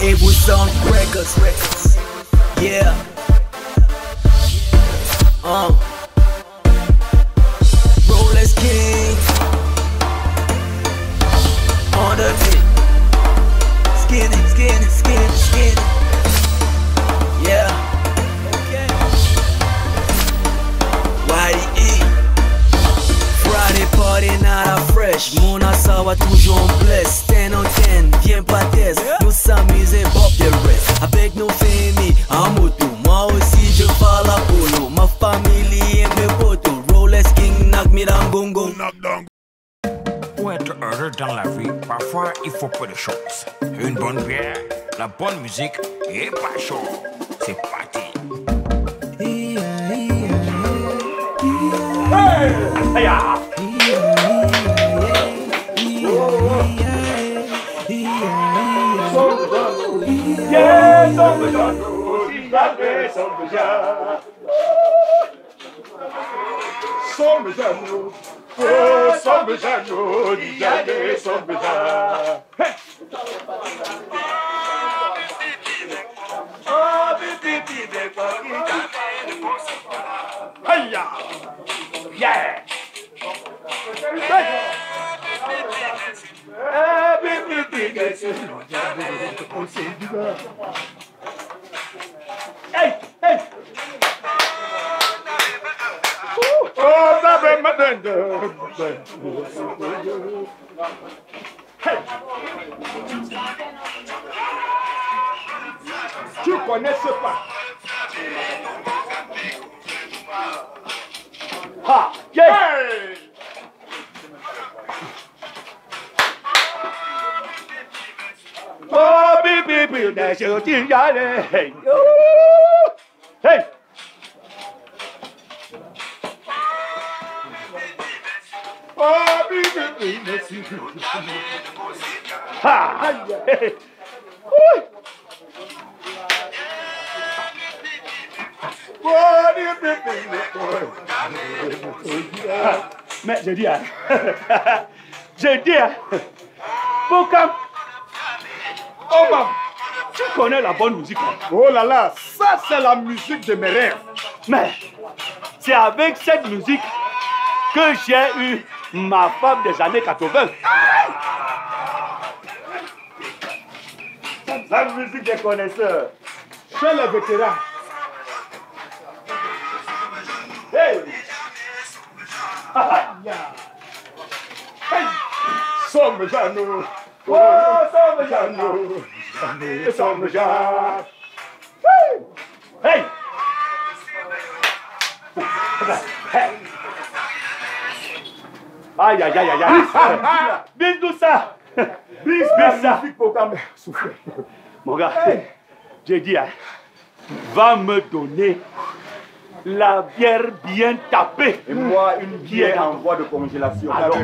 Able Sound Records. Yeah. Rolex King. On the beat. Skinny. Yeah. Okay. YDE. Friday party night à fresh. Mon assawa toujours en blesse. 10 on 10, viens pas test. Nous s'amuser, Bob the rest. Avec nos familles en moto. Moi aussi je parle à polo. Ma famille et mes potos. Rolex King, knock me down, gongo. Pour être heureux dans la vie, parfois il faut peu de choses. Une bonne bière, la bonne musique et pas chaud. C'est parti. Hey! Tu connais ce pas? Ha! Yeah! Hey! Oh, baby, that's your thing, hey! Hey! Oh, baby, that's your thing. Ha! Hey! Mais j'ai dit, pourquoi? Oh maman, tu connais la bonne musique. Oh là là, ça c'est la musique de mes rêves. Mais c'est avec cette musique que j'ai eu ma femme des années 80. La musique des connaisseurs. Chez les vétérans. Hey! Hey! Sommes Jeannot! Oh, sommes Jeannot! Sommes Jeannot! Hey! Aïe, aïe, aïe, aïe, aïe! Bis tout ça! Bis ça! Mon gars, j'ai dit, va me donner la bière bien tapée. Et moi, une bière en voie de congélation. Alors,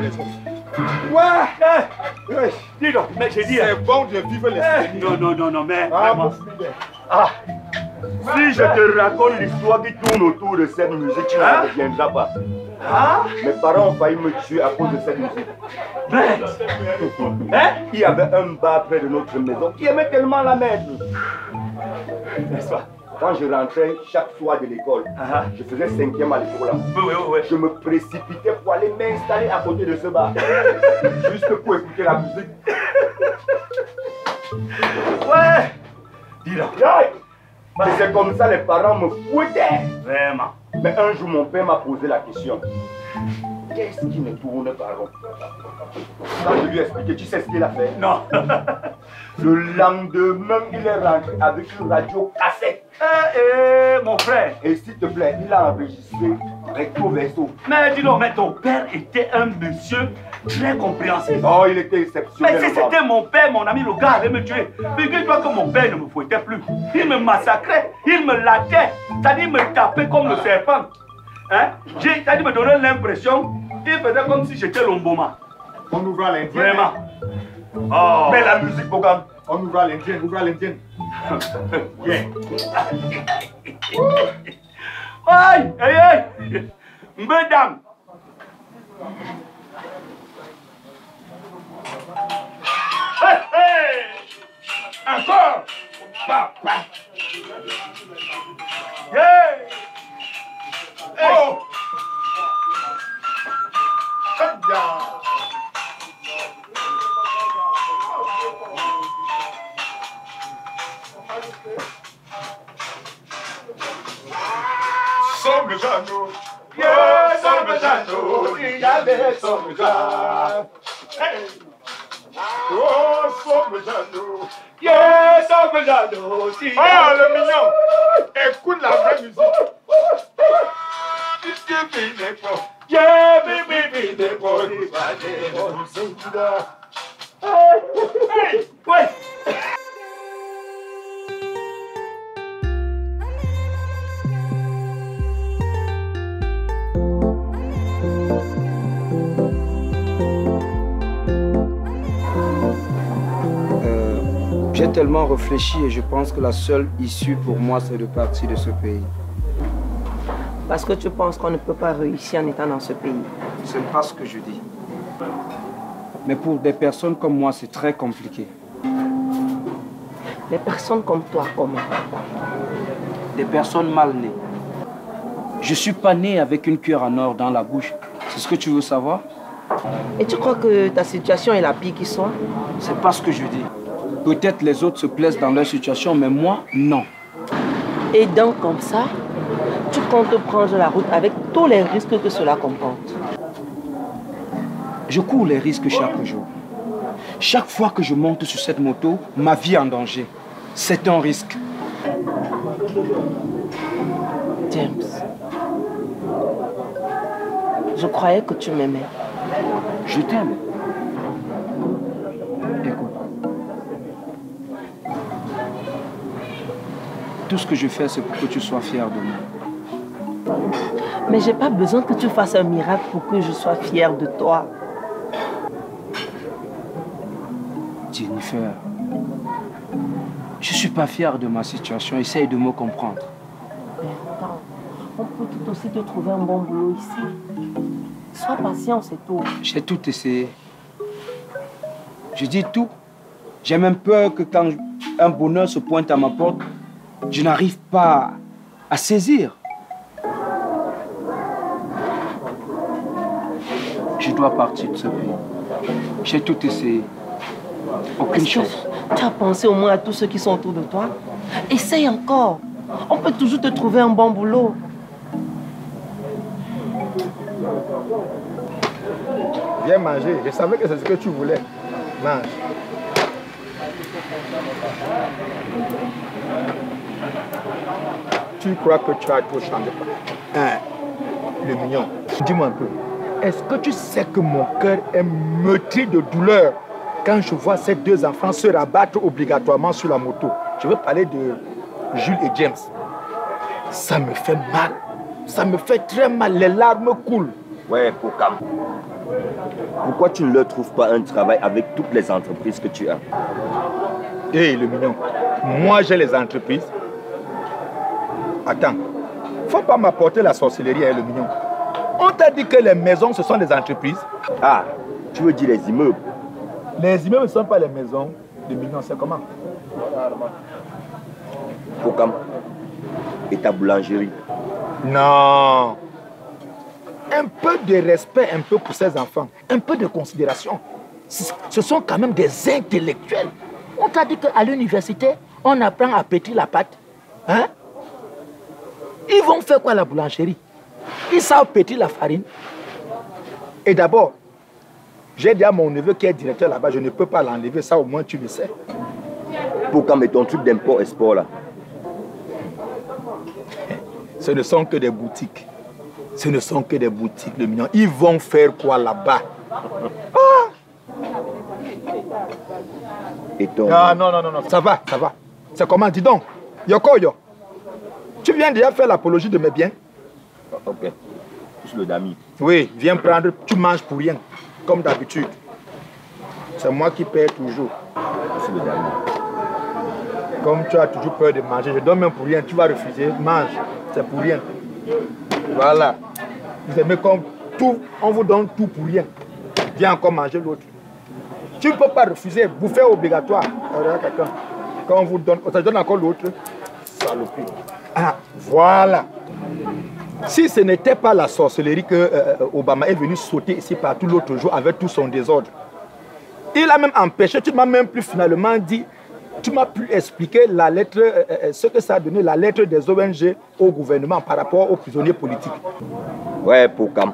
ouais, dis donc, mais j'ai dit. C'est bon de vivre les Non, mais. Vraiment. Si je te raconte l'histoire qui tourne autour de cette musique, tu ne reviendras pas. Mes parents ont failli me tuer à cause de cette musique. Il y avait un bar près de notre maison qui aimait tellement la mettre. N'est-ce pas? Quand je rentrais chaque soir de l'école, je faisais 5e à l'école là. Je me précipitais pour aller m'installer à côté de ce bar. Juste pour écouter la musique. Ouais! Dis donc. Et c'est comme ça les parents me fouettaient. Vraiment. Mais un jour mon père m'a posé la question. Qu'est-ce qui ne tourne pas rond? Quand je lui ai expliqué, tu sais ce qu'il a fait? Non. Le lendemain, il est rentré avec une radio cassette. Mon frère. Et s'il te plaît, il a enregistré recto verso. Mais dis donc, mais ton père était un monsieur très compréhensif. Oh, il était exceptionnel. Mais si c'était mon père, mon ami, le gars allait me tuer. Figure-toi que mon père ne me fouettait plus. Il me massacrait, il me laquait. C'est-à-dire, il me tapait comme le serpent. Hein? C'est-à-dire, il me donnait l'impression qu'il faisait comme si j'étais l'omboma. On ouvre l'Indien. Vraiment. Oh. Mais la musique, Bogam. On ouvre l'Indien, ouvre l'Indien. Yeah. Aïe, aïe, aïe. Mesdames. Hey, hey. Encore. Yeah. Oh. Très bien. Sombrejano. Yeah, sombrejano. Dígale sombrejano. Hey. Oh, sombrejano. Yeah, sombrejano. Ah, le mignon. Écoute la vraie musique. Yeah, baby, the body, hey, wait. J'ai tellement réfléchi et je pense que la seule issue pour moi, c'est de partir de ce pays. Parce que tu penses qu'on ne peut pas réussir en étant dans ce pays. Ce n'est pas ce que je dis. Mais pour des personnes comme moi, c'est très compliqué. Des personnes comme toi, comment? Des personnes mal nées. Je ne suis pas né avec une cuillère en or dans la bouche. C'est ce que tu veux savoir? Et tu crois que ta situation est la pire qui soit? C'est pas ce que je dis. Peut-être les autres se plaisent dans leur situation, mais moi, non. Et donc, comme ça, tu comptes prendre la route avec tous les risques que cela comporte? Je cours les risques chaque jour. Chaque fois que je monte sur cette moto, ma vie est en danger. C'est un risque. James, je croyais que tu m'aimais. Je t'aime. Écoute. Tout ce que je fais, c'est pour que tu sois fier de moi. Mais j'ai pas besoin que tu fasses un miracle pour que je sois fière de toi. Jennifer, je suis pas fier de ma situation. Essaye de me comprendre. Mais attends, on peut tout aussi te trouver un bon boulot ici. Sois patient, c'est tout. J'ai tout essayé. Je dis tout. J'ai même peur que quand un bonheur se pointe à ma porte, je n'arrive pas à saisir. Je dois partir de ce pays. J'ai tout essayé. Aucune chose. Tu as pensé au moins à tous ceux qui sont autour de toi? Essaye encore. On peut toujours te trouver un bon boulot. Viens manger. Je savais que c'est ce que tu voulais. Mange. Tu crois que tu as trop changé? Hein? Le mignon. Dis-moi un peu. Est-ce que tu sais que mon cœur est meurtri de douleur quand je vois ces deux enfants se rabattre obligatoirement sur la moto? Je veux parler de Jules et James. Ça me fait mal. Ça me fait très mal. Les larmes coulent. Ouais, Pokam. Pourquoi tu ne leur trouves pas un travail avec toutes les entreprises que tu as? Hé, le mignon. Moi, j'ai les entreprises. Attends. Faut pas m'apporter la sorcellerie, hein, le mignon. On t'a dit que les maisons, ce sont des entreprises. Ah, tu veux dire les immeubles? Les immeubles ne sont pas les maisons. Le mignon, c'est comment? Pokam. Et ta boulangerie? Non. Un peu de respect, un peu pour ces enfants. Un peu de considération. Ce sont quand même des intellectuels. On t'a dit qu'à l'université, on apprend à pétrir la pâte. Hein? Ils vont faire quoi à la boulangerie? Ils savent pétrir la farine. Et d'abord, j'ai dit à mon neveu qui est directeur là-bas, je ne peux pas l'enlever, ça au moins tu le sais. Pourquoi mettre ton truc d'import-export là? Ce ne sont que des boutiques. Ce ne sont que des boutiques, le mignon. Ils vont faire quoi là-bas? Ah! Et ton... Ah, non, ça va. C'est comment? Dis donc. Yokoyo, tu viens déjà faire l'apologie de mes biens? Ok. Plus le dami. Oui, viens prendre, tu manges pour rien, comme d'habitude. C'est moi qui paie toujours. Plus le dami. Comme tu as toujours peur de manger, je donne même pour rien, tu vas refuser, mange, c'est pour rien. Voilà. Vous aimez comme tout, on vous donne tout pour rien. Viens encore manger l'autre. Tu ne peux pas refuser, bouffer obligatoire. Regarde quelqu'un. quand on vous donne, ça donne encore l'autre. Saloperie. Ah, voilà. Si ce n'était pas la sorcellerie que Obama est venu sauter ici partout l'autre jour avec tout son désordre, il a même empêché, tu m'as même plus finalement dit, tu m'as pu expliquer la lettre, ce que ça a donné, la lettre des ONG au gouvernement par rapport aux prisonniers politiques. Ouais, Pokam.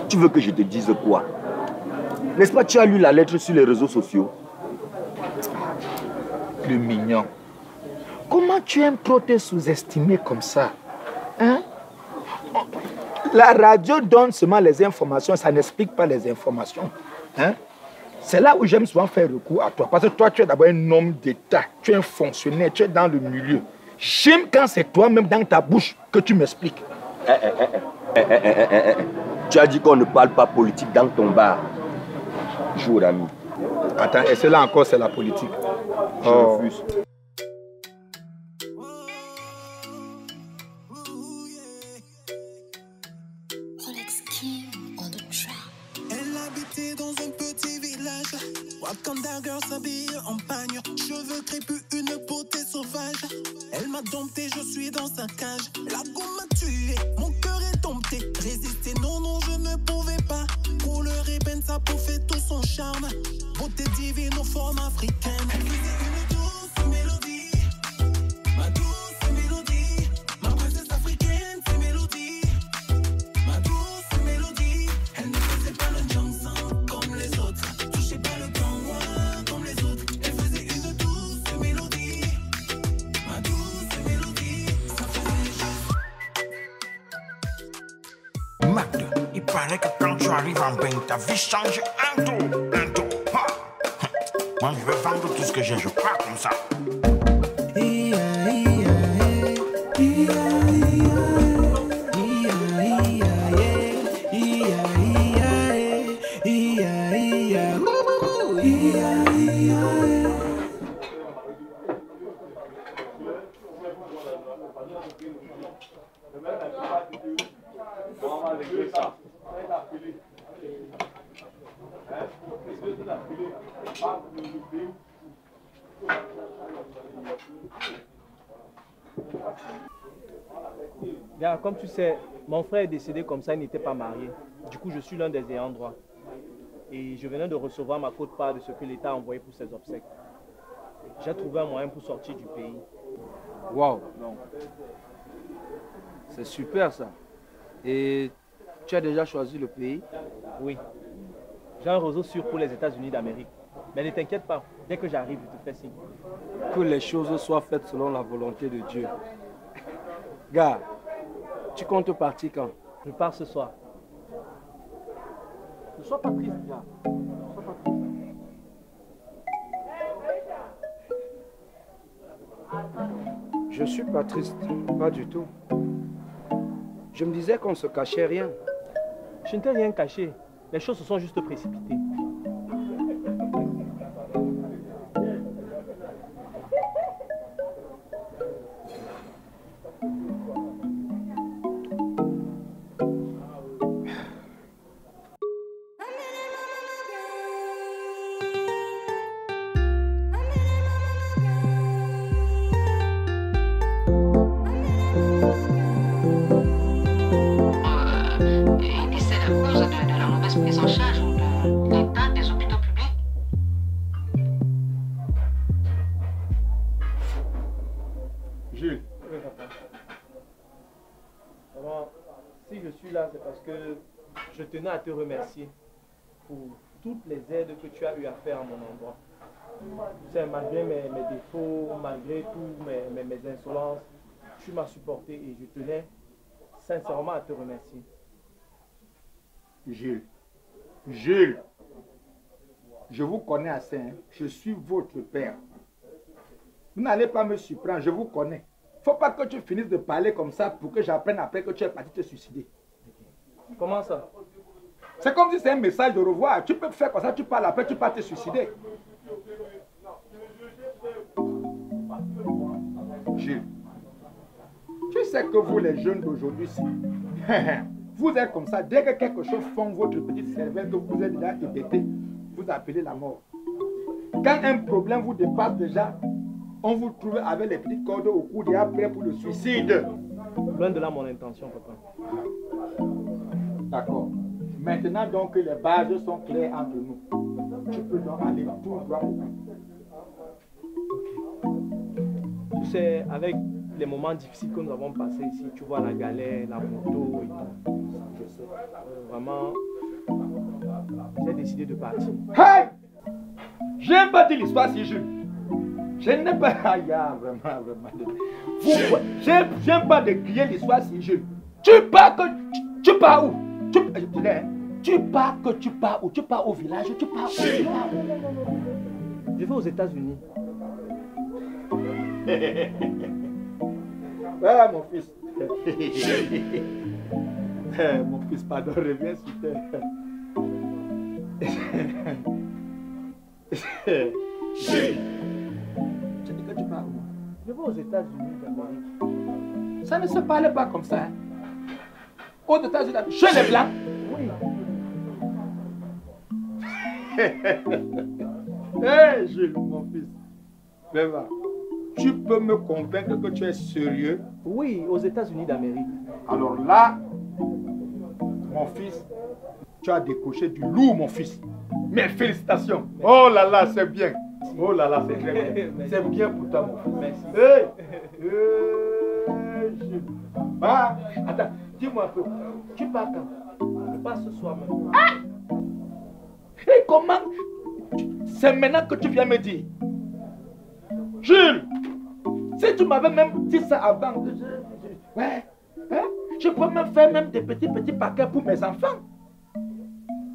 Tu veux que je te dise quoi? N'est-ce pas, tu as lu la lettre sur les réseaux sociaux? Le mignon. Comment tu aimes trop te sous-estimer comme ça? Hein? La radio donne seulement les informations, ça n'explique pas les informations. Hein? C'est là où j'aime souvent faire recours à toi. Parce que toi, tu es d'abord un homme d'État, tu es un fonctionnaire, tu es dans le milieu. J'aime quand c'est toi-même dans ta bouche que tu m'expliques. Tu as dit qu'on ne parle pas politique dans ton bar. Jour ami. Attends, et cela encore, c'est la politique. Je refuse. Elle habitait dans un petit village. Wakanda girl s'habille en pagne. Cheveux crépus, une beauté sauvage. Elle m'a dompté, je suis dans sa cage. La gomme m'a tué, mon cœur est dompté. Résister, non, non, je ne pouvais pas. Couleur ébène, sa peau fait tout son charme. Beauté divine aux formes africaines. Elle faisait une douce mélodie. Ma douce mélodie. Ma princesse africaine, c'est mélodie. Ma douce mélodie. Elle ne faisait pas le Johnson comme les autres. Touchait pas le kanwa comme les autres. Elle faisait une douce mélodie. Ma douce mélodie. Ça faisait juste. Magde, il paraît que quand tu arrives en bain, ta vie change un tour. Ha. Moi, je veux vendre tout ce que j'ai, je crois comme ça. Gars, comme tu sais, mon frère est décédé comme ça, il n'était pas marié. Du coup, je suis l'un des ayants droit. Et je venais de recevoir ma quote-part de ce que l'État a envoyé pour ses obsèques. J'ai trouvé un moyen pour sortir du pays. Waouh! C'est super ça. Et tu as déjà choisi le pays? Oui. J'ai un réseau sûr pour les États-Unis d'Amérique. Mais ne t'inquiète pas, dès que j'arrive, je te fais signe. Que les choses soient faites selon la volonté de Dieu. Gars, tu comptes partir quand? Je pars ce soir. Ne sois pas triste, gars. Ne sois pas triste. Je suis pas triste, pas du tout. Je me disais qu'on se cachait rien. Je ne t'ai rien caché. Les choses se sont juste précipitées. Je tenais à te remercier pour toutes les aides que tu as eu à faire à mon endroit. Tu sais, malgré mes défauts, malgré tout mes insolences, tu m'as supporté et je tenais sincèrement à te remercier. Jules, je vous connais assez, hein? Je suis votre père. Vous n'allez pas me surprendre, je vous connais. Faut pas que tu finisses de parler comme ça pour que j'apprenne après que tu es parti te suicider. Comment ça? C'est comme si c'est un message de revoir. Tu peux faire comme ça, tu parles après, tu pars te suicider. Gilles, tu sais que vous les jeunes d'aujourd'hui, vous êtes comme ça. Dès que quelque chose fond votre petite cervelle, que vous êtes déjà hébété, vous appelez la mort. Quand un problème vous dépasse déjà, on vous trouve avec les petites cordes au cou déjà prêt pour le suicide. Loin de là mon intention, papa. D'accord. Maintenant donc que les bases sont claires entre nous, tu peux donc aller tout droit au but. Tu sais, avec les moments difficiles que nous avons passés ici, tu vois la galère, la moto et tout. Je sais. Vraiment, j'ai décidé de partir. Hey! J'aime pas dire l'histoire si je. Je n'ai pas. Aïe, vraiment. J'aime pas de crier l'histoire si je. Tu pars que. Tu pars où? Tu pars que tu pars où? Tu pars au village? Tu pars où? Je vais aux États-Unis. Ah, mon fils. Mon fils, pardon, reviens sur terre. Tu dis que tu pars où? Je vais aux États-Unis d'Amérique. Ça ne se parle pas comme ça. Hein? Aux États-Unis, chez les Blancs? Oui. Hé, Jules, mon fils. Viens, tu peux me convaincre que tu es sérieux? Oui, aux États-Unis d'Amérique. Alors là, mon fils, tu as décoché du lourd, mon fils. Mes félicitations. Oh là là, c'est bien. Oh là là, c'est très bien. C'est bien pour toi, mon fils. Merci. Hey, Jules. Ah, attends, dis-moi un peu. Tu pars quand? Je pars ce soir même. Ah! Et comment? C'est maintenant que tu viens me dire. Jules, si tu m'avais même dit ça avant, ouais, hein? Je peux même faire même des petits paquets pour mes enfants.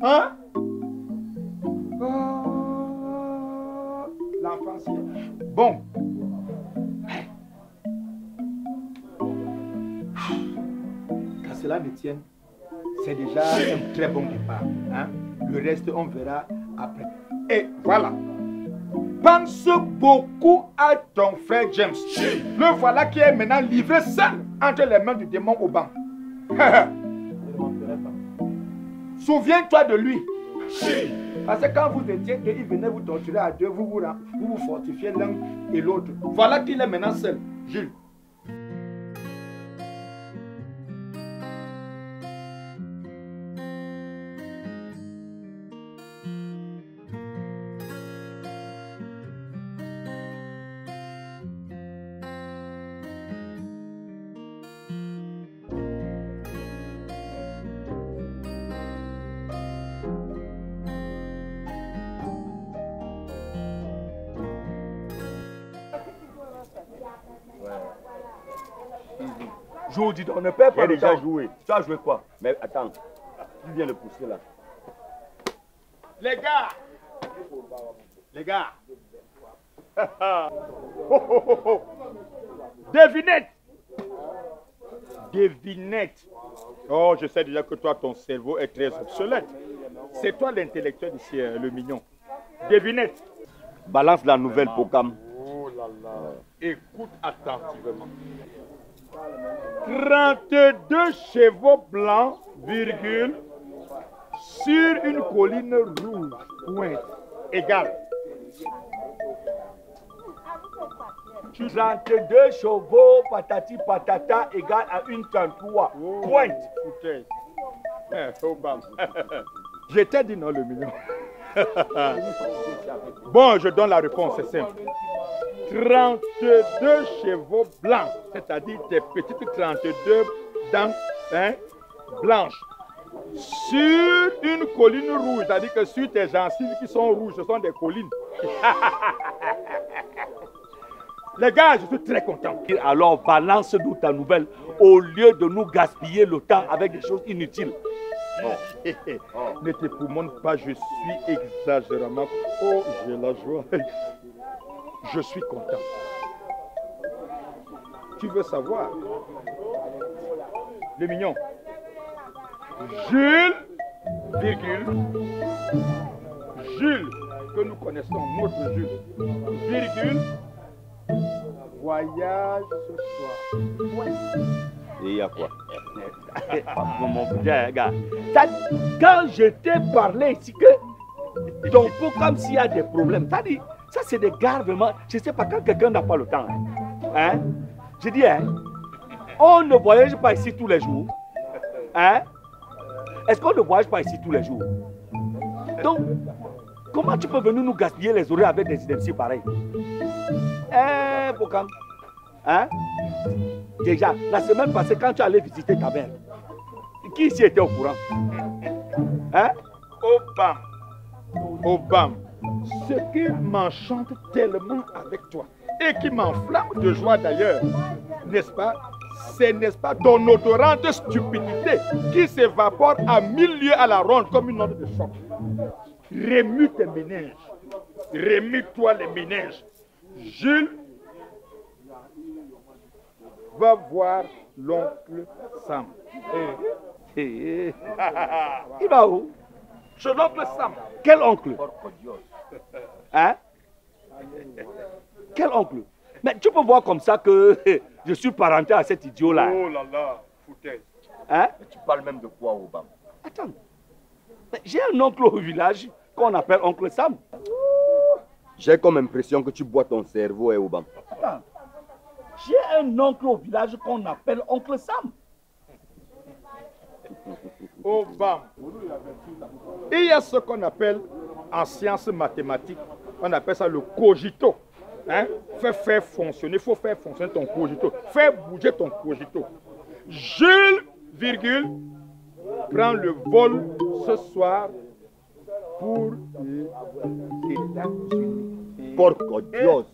Hein? Oh, l'enfance. Bon. Quand cela me tienne, c'est déjà un très bon départ. Hein? Le reste, on verra après. Et voilà. Pense beaucoup à ton frère James. Le voilà qui est maintenant livré seul entre les mains du démon au banc. Souviens-toi de lui. Parce que quand vous étiez deux, il venait vous torturer à deux, vous vous fortifiez l'un et l'autre. Voilà qu'il est maintenant seul, Jules. Joue, dis donc, on ne perd pas. J'ai déjà temps. joué. Tu as joué quoi? Mais attends, tu viens le pousser là. Les gars! Les gars! Devinette! Devinette! Oh, je sais déjà que toi, ton cerveau est très obsolète. C'est toi l'intellectuel ici, le mignon. Devinette! Balance la nouvelle Pocam. Oh là là! Écoute attentivement. 32 chevaux blancs, virgule, sur une colline rouge, pointe, égale. 32 chevaux, patati patata, égale à une 33. Pointe. Je t'ai dit non, le mignon. Bon, je donne la réponse, c'est simple. 32 chevaux blancs, c'est-à-dire des petites 32 dents blanches, sur une colline rouge, c'est-à-dire que sur tes gencives qui sont rouges, ce sont des collines. Les gars, je suis très content. Alors balance-nous ta nouvelle au lieu de nous gaspiller le temps avec des choses inutiles. Ne t'époumonne pas, je suis exagérément. Oh, j'ai la joie. Je suis content. Tu veux savoir? Le mignon. Jules, virgule. Jules, que nous connaissons, notre Jules, virgule. Voyage ce soir. Et il y a quoi? Mon frère, gars. Quand je t'ai parlé ici que Donc, comme s'il y a des problèmes, ça c'est des gars vraiment, je ne sais pas, quand quelqu'un n'a pas le temps, hein, je dis, hein, on ne voyage pas ici tous les jours, hein, est-ce qu'on ne voyage pas ici tous les jours? Donc, comment tu peux venir nous gaspiller les oreilles avec des idées pareilles? Hein, Pokam? Hein? Déjà, la semaine passée, quand tu allais visiter ta mère, qui ici était au courant? Hein? Obama, ce qui m'enchante tellement avec toi et qui m'enflamme de joie d'ailleurs, n'est-ce pas? C'est, n'est-ce pas, ton odorante stupidité qui s'évapore à 1000 lieues à la ronde comme une onde de choc. Remue tes méninges. Remue-toi les méninges. Jules, va voir l'oncle Sam. Il va où? Chez l'oncle Sam. Quel oncle? Hein? Quel oncle? Mais tu peux voir comme ça que je suis parenté à cet idiot-là. Oh là là, foutaise. Hein? Mais tu parles même de quoi, Obama? Attends. J'ai un oncle au village qu'on appelle oncle Sam. J'ai comme impression que tu bois ton cerveau, Obama. Attends. J'ai un oncle au village qu'on appelle oncle Sam. Obama. Il y a ce qu'on appelle en sciences mathématiques, on appelle ça le cogito. Hein? Faire fonctionner, il faut faire fonctionner ton cogito. Faire bouger ton cogito. Jules, virgule, prend le vol ce soir pour les États-Unis. Porco Dios.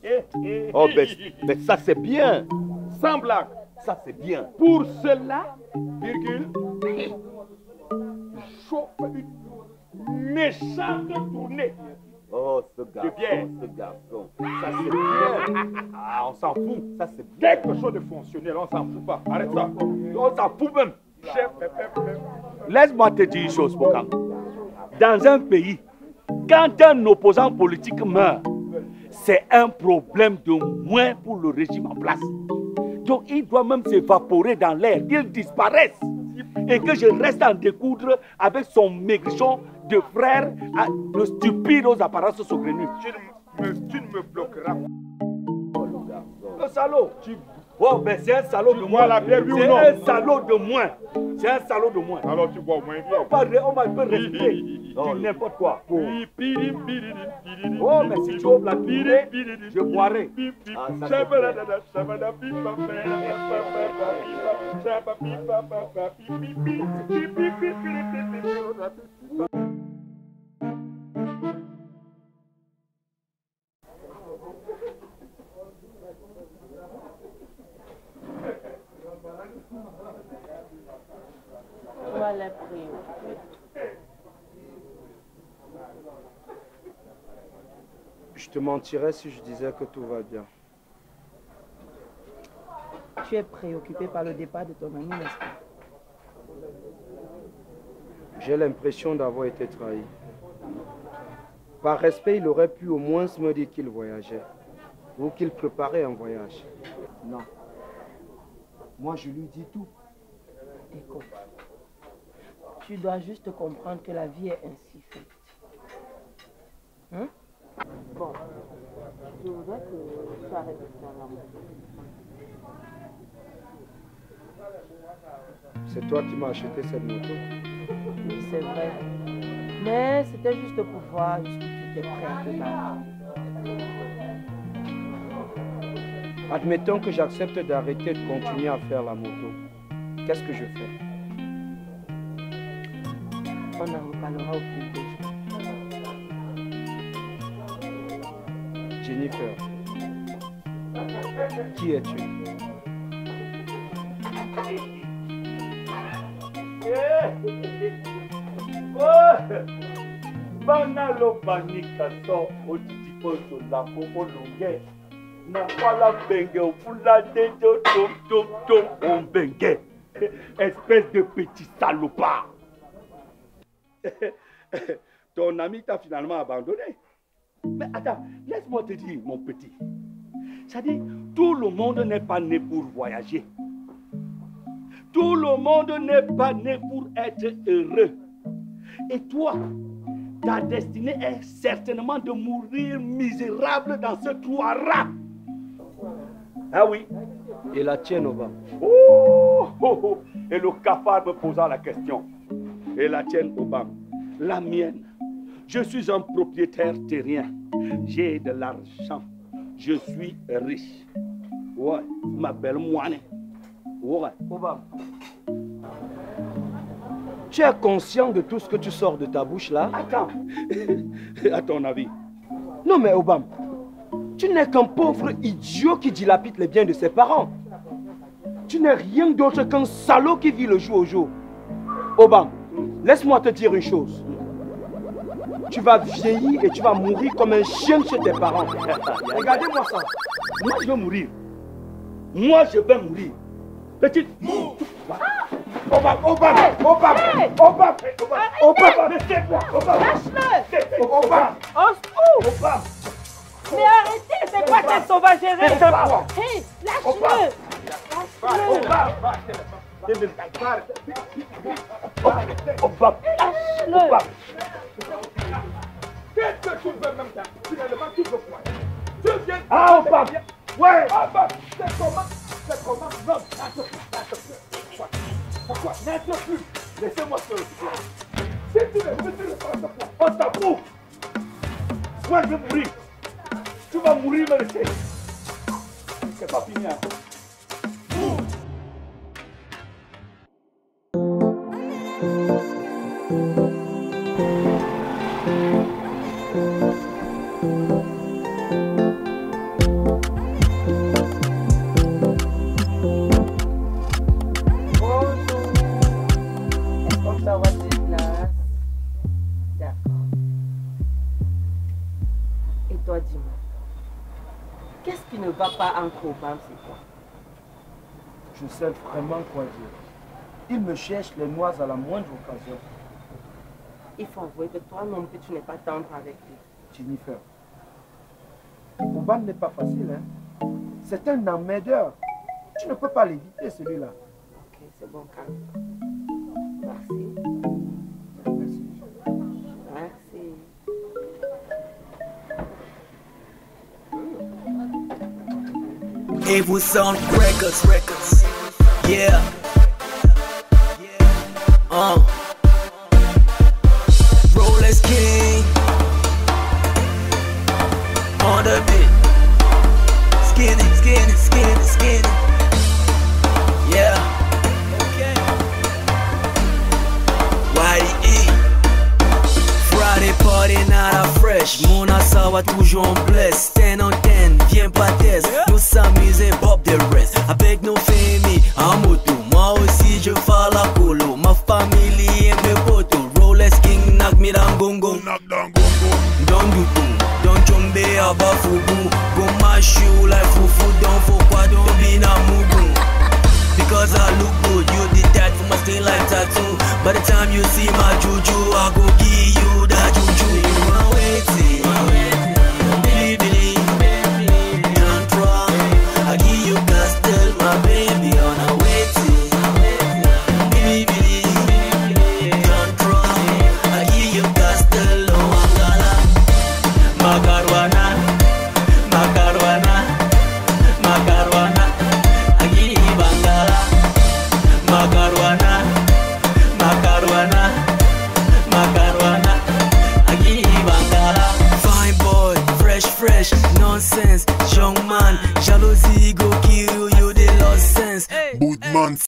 Oh, mais ça c'est bien. Sans blague. Ça c'est bien. Pour cela, virgule, chauffe une méchante tournée. Oh, ce garçon. Ça c'est bien. Ah, on s'en fout. Ça c'est bien. Quelque chose de fonctionnel, on s'en fout pas. Arrête ça. On s'en fout même. Laisse-moi te dire une chose, Pokam. Dans un pays, quand un opposant politique meurt, c'est un problème de moins pour le régime en place. Donc il doit même s'évaporer dans l'air, qu'il disparaisse. Et que je reste en découdre avec son maigrichon de frère, le stupide aux apparences saugrenues. Tu ne me bloqueras pas. Le salaud. Oh, mais c'est un salaud de moins. C'est un salaud de moins. C'est un salaud de moins. Alors tu bois au moins bien. On m'a peu respecté. Tu n'importe quoi. Oh, mais si tu ouvres la tournée, je boirai. Voilà, préoccupé. Je te mentirais si je disais que tout va bien. Tu es préoccupé par le départ de ton ami, n'est-ce pas? J'ai l'impression d'avoir été trahi. Par respect, il aurait pu au moins me dire qu'il voyageait ou qu'il préparait un voyage. Non. Moi, je lui dis tout. Écoute, tu dois juste comprendre que la vie est ainsi faite. Hein? Bon, je voudrais que tu arrêtes de faire l'amour. C'est toi qui m'as acheté cette moto. Oui, c'est vrai. Mais c'était juste pour voir jusqu'où tu étais prêt à te battre. Admettons que j'accepte d'arrêter de continuer à faire la moto. Qu'est-ce que je fais? On en reparlera au fil des jours. Jennifer, qui es-tu? Banalo banika so otitipo so la popo longue. Na wala benge ou la dejo tom on benge. Espèce de petit salopard. Ton ami t'a finalement abandonné. Mais attends, laisse-moi te dire, mon petit. C'est-à-dire, tout le monde n'est pas né pour voyager. Tout le monde n'est pas né pour être heureux. Et toi, ta destinée est certainement de mourir misérable dans ce trou à rats. Ah oui. Et la tienne, Obama? Oh, oh, oh. Et le cafard me posa la question. Et la tienne, Obama? La mienne. Je suis un propriétaire terrien. J'ai de l'argent. Je suis riche. Ouais, ma belle moine. Ouais. Obama, tu es conscient de tout ce que tu sors de ta bouche là? Attends. À ton avis? Non mais Obama, tu n'es qu'un pauvre idiot qui dilapide les biens de ses parents. Tu n'es rien d'autre qu'un salaud qui vit le jour au jour. Obama, laisse-moi te dire une chose. Tu vas vieillir et tu vas mourir comme un chien chez tes parents. Regardez-moi ça. Moi je vais mourir. Moi je vais mourir. Petite. Obama, Obama, Obama, Obama, Obama, Lâche-le. Obama, Obama. Mais arrêtez, c'est pas cette sauvagerie. Hé, lâche-le. Lâche-le. Qu'est-ce que tu veux même là? Finalement, tu veux quoi? Tu viens. Ah, Obama. Ouais. Obama. C'est comment? Non, pourquoi? N'être plus. Laissez-moi seul. Si tu ne prends pas, on t'en fout. Moi, je vais mourir. Tu vas mourir, me laisser. C'est pas fini. Qu'est-ce qui ne va pas entre Obama, c'est quoi? Je sais vraiment quoi dire. Il me cherche les noix à la moindre occasion. Il faut avouer que toi non plus tu n'es pas tendre avec lui. Jennifer, Obama n'est pas facile, hein? C'est un emmerdeur. Tu ne peux pas l'éviter, celui-là. Ok, c'est bon, calme. Merci. Merci. Merci. Et vous Sound Records. Yeah. Rolex King. On the beat. Skinny. Yeah. Okay. YE. Friday party night à fresh. Mon assaut toujours en blesse. 10 on 10, viens pas test. Nous s'amuser, Bob the rest. Avec nos familles en moto. Moi aussi je fais la colo. Ma famille et mes potos. Rolex King, knock me down gongo. Don't do boom. Don't chombe aba fubu. Go my shoe like fufu. Don't fokwa, don't be na mugu. Because I look good, you did that for my skin like tattoo. By the time you see my juju, I go give you that juju. You are waiting, baby, don't try. I give you castle, my baby, on a waiting, baby, don't try. I give you castle, oh Angala, Macarwana, I give you Bangala, Macarwana, I give you Bangala. Fine boy, fresh, nonsense, young man, jalousie go kill you, the lost sense. Bootman